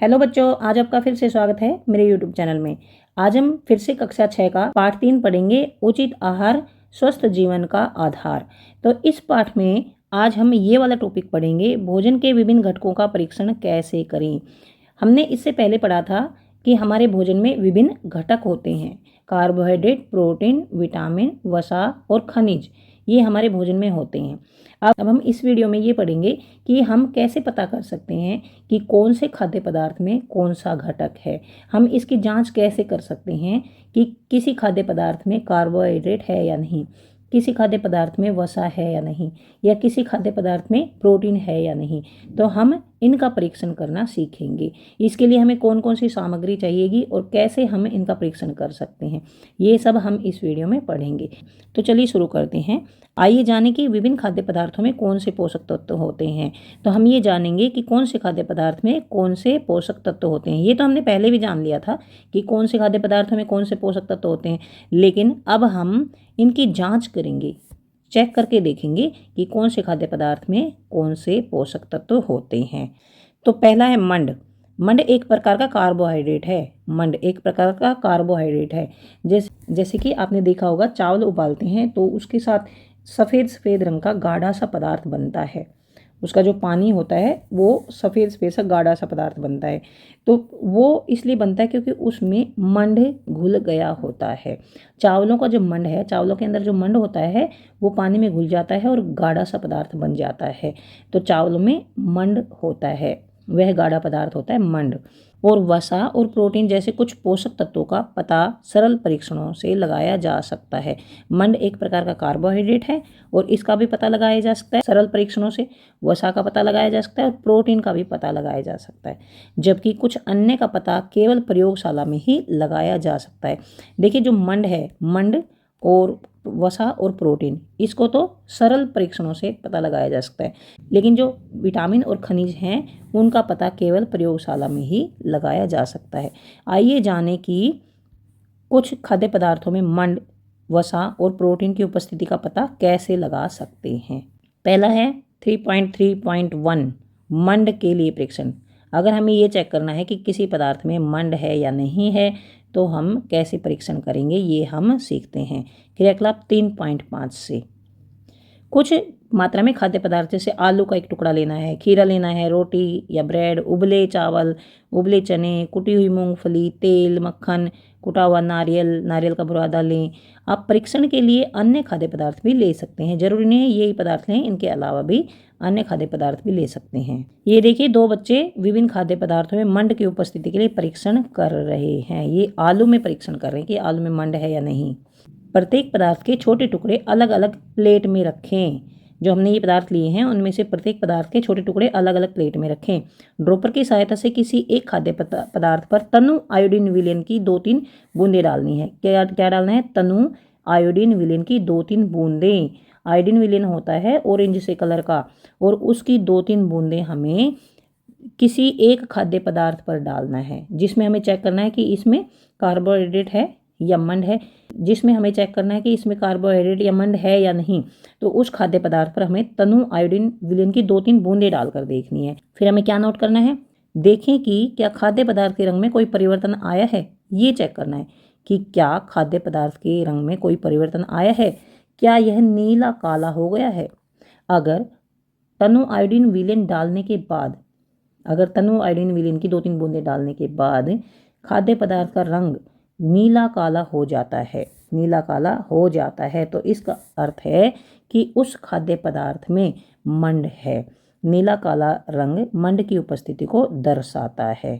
Hello बच्चों, आज आपका फिर से स्वागत है मेरे यूट्यूब चैनल में। आज हम फिर से कक्षा 6 का पाठ 3 पढ़ेंगे, उचित आहार स्वस्थ जीवन का आधार। तो इस पाठ में आज हम ये वाला टॉपिक पढ़ेंगे, भोजन के विभिन्न घटकों का परीक्षण कैसे करें। हमने इससे पहले पढ़ा था कि हमारे भोजन में विभिन्न घटक होते हैं, कार्बोहाइड्रेट, प्रोटीन, विटामिन, वसा और खनिज, ये हमारे भोजन में होते हैं। अब हम इस वीडियो में ये पढ़ेंगे कि हम कैसे पता कर सकते हैं कि कौन से खाद्य पदार्थ में कौन सा घटक है। हम इसकी जांच कैसे कर सकते हैं कि किसी खाद्य पदार्थ में कार्बोहाइड्रेट है या नहीं, किसी खाद्य पदार्थ में वसा है या नहीं, या किसी खाद्य पदार्थ में प्रोटीन है या नहीं। तो हम इनका परीक्षण करना सीखेंगे। इसके लिए हमें कौन कौन सी सामग्री चाहिएगी और कैसे हम इनका परीक्षण कर सकते हैं, ये सब हम इस वीडियो में पढ़ेंगे। तो चलिए शुरू करते हैं। आइए जानें कि विभिन्न खाद्य पदार्थों में कौन से पोषक तत्व होते हैं। तो हम ये जानेंगे कि कौन से खाद्य पदार्थ में कौन से पोषक तत्व होते हैं। ये तो हमने पहले भी जान लिया था कि कौन से खाद्य पदार्थों में कौन से पोषक तत्व होते हैं, लेकिन अब हम इनकी जांच करेंगे, चेक करके देखेंगे कि कौन से खाद्य पदार्थ में कौन से पोषक तत्व होते हैं। तो पहला है मंड। मंड एक प्रकार का कार्बोहाइड्रेट है। मंड एक प्रकार का कार्बोहाइड्रेट है। जैसे कि आपने देखा होगा, चावल उबालते हैं तो उसके साथ सफ़ेद सफ़ेद रंग का गाढ़ा सा पदार्थ बनता है। उसका जो पानी होता है वो सफ़ेद सफ़ेद सा गाढ़ा सा पदार्थ बनता है। तो वो इसलिए बनता है क्योंकि उसमें मंड घुल गया होता है। चावलों का जो मंड है, चावलों के अंदर जो मंड होता है वो पानी में घुल जाता है और गाढ़ा सा पदार्थ बन जाता है। तो चावलों में मंड होता है, वह गाढ़ा पदार्थ होता है मंड। और वसा और प्रोटीन जैसे कुछ पोषक तत्वों का पता सरल परीक्षणों से लगाया जा सकता है। मंड एक प्रकार का कार्बोहाइड्रेट है और इसका भी पता लगाया जा सकता है सरल परीक्षणों से। वसा का पता लगाया जा सकता है और प्रोटीन का भी पता लगाया जा सकता है, जबकि कुछ अन्य का पता केवल प्रयोगशाला में ही लगाया जा सकता है। देखिए, जो मंड है, मंड और वसा और प्रोटीन, इसको तो सरल परीक्षणों से पता लगाया जा सकता है, लेकिन जो विटामिन और खनिज हैं उनका पता केवल प्रयोगशाला में ही लगाया जा सकता है। आइए जानें कि कुछ खाद्य पदार्थों में मंड, वसा और प्रोटीन की उपस्थिति का पता कैसे लगा सकते हैं। पहला है 3.3.1 मंड के लिए परीक्षण। अगर हमें ये चेक करना है कि किसी पदार्थ में मंड है या नहीं है तो हम कैसे परीक्षण करेंगे, ये हम सीखते हैं क्रियाकलाप 3.5 से। कुछ मात्रा में खाद्य पदार्थ जैसे आलू का एक टुकड़ा लेना है, खीरा लेना है, रोटी या ब्रेड, उबले चावल, उबले चने, कुटी हुई मूंगफली, तेल, मक्खन, कुटा हुआ नारियल, नारियल का बुरादा लें। आप परीक्षण के लिए अन्य खाद्य पदार्थ भी ले सकते हैं, जरूरी नहीं है यही पदार्थ लें, इनके अलावा भी अन्य खाद्य पदार्थ भी ले सकते हैं। ये देखिए, दो बच्चे विभिन्न खाद्य पदार्थों में मंड की उपस्थिति के लिए परीक्षण कर रहे हैं। ये आलू में परीक्षण कर रहे हैं कि आलू में मंड है या नहीं। प्रत्येक पदार्थ के छोटे टुकड़े अलग अलग प्लेट में रखें। जो हमने ये पदार्थ लिए हैं उनमें से प्रत्येक पदार्थ के छोटे टुकड़े अलग अलग प्लेट में रखें। ड्रॉपर की सहायता से किसी एक खाद्य पदार्थ पर तनु आयोडीन विलयन की 2-3 बूंदें डालनी है। क्या क्या डालना है? तनु आयोडीन विलयन की 2-3 बूंदें। आयोडीन विलयन होता है ऑरेंज से कलर का, और उसकी 2-3 बूंदें हमें किसी एक खाद्य पदार्थ पर डालना है, जिसमें हमें चेक करना है कि इसमें कार्बोहाइड्रेट है या मंड है। जिसमें हमें चेक करना है कि इसमें कार्बोहाइड्रेट या मंड है या नहीं, तो उस खाद्य पदार्थ पर हमें तनु आयोडीन विलयन की 2-3 बूंदें डालकर देखनी है। फिर हमें क्या नोट करना है? देखें कि क्या खाद्य पदार्थ के रंग में कोई परिवर्तन आया है। ये चेक करना है कि क्या खाद्य पदार्थ के रंग में कोई परिवर्तन आया है, क्या यह नीला काला हो गया है। अगर तनु आयोडीन विलयन डालने के बाद, अगर तनु आयोडीन विलयन की 2-3 बूंदें डालने के बाद खाद्य पदार्थ का रंग नीला काला हो जाता है, नीला काला हो जाता है, तो इसका अर्थ है कि उस खाद्य पदार्थ में मंड है। नीला काला रंग मंड की उपस्थिति को दर्शाता है।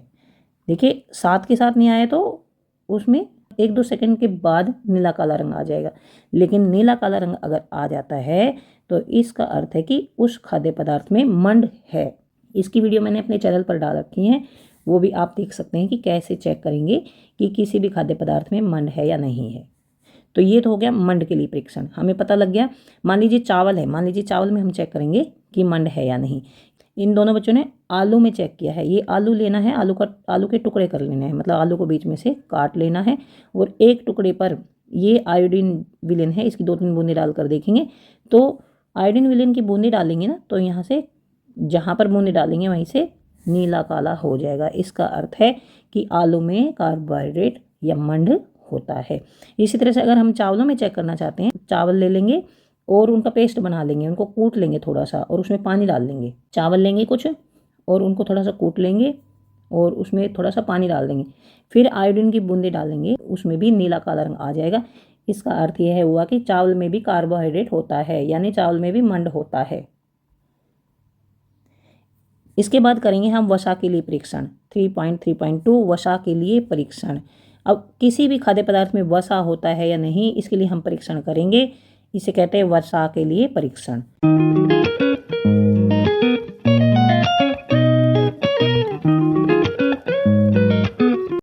देखिए, साथ के साथ नहीं आया तो उसमें 1-2 सेकंड के बाद नीला काला रंग आ जाएगा, लेकिन नीला काला रंग अगर आ जाता है तो इसका अर्थ है कि उस खाद्य पदार्थ में मंड है। इसकी वीडियो मैंने अपने चैनल पर डाल रखी है, वो भी आप देख सकते हैं कि कैसे चेक करेंगे कि किसी भी खाद्य पदार्थ में मंड है या नहीं है। तो ये तो हो गया मंड के लिए परीक्षण, हमें पता लग गया। मान लीजिए चावल है, मान लीजिए चावल में हम चेक करेंगे कि मंड है या नहीं। इन दोनों बच्चों ने आलू में चेक किया है। ये आलू लेना है, आलू के टुकड़े कर लेने हैं, मतलब आलू को बीच में से काट लेना है, और एक टुकड़े पर ये आयोडीन विलयन है, इसकी 2-3 बूंदें डालकर देखेंगे। तो आयोडीन विलयन की बूंदें डालेंगे ना, तो यहाँ से जहाँ पर बूंदें डालेंगे वहीं से नीला काला हो जाएगा। इसका अर्थ है कि आलू में कार्बोहाइड्रेट या मंड होता है। इसी तरह से अगर हम चावलों में चेक करना चाहते हैं, चावल ले लेंगे और उनका पेस्ट बना लेंगे, उनको कूट लेंगे थोड़ा सा और उसमें पानी डाल देंगे। चावल लेंगे कुछ और उनको थोड़ा सा कूट लेंगे और उसमें थोड़ा सा पानी डाल देंगे, फिर आयोडीन की बूंदें डालेंगे, उसमें भी नीला काला रंग आ जाएगा। इसका अर्थ यह हुआ कि चावल में भी कार्बोहाइड्रेट होता है, यानी चावल में भी मंड होता है। इसके बाद करेंगे हम वसा के लिए परीक्षण। 3.3.2 वसा के लिए परीक्षण। अब किसी भी खाद्य पदार्थ में वसा होता है या नहीं, इसके लिए हम परीक्षण करेंगे। इसे कहते हैं वसा के लिए परीक्षण।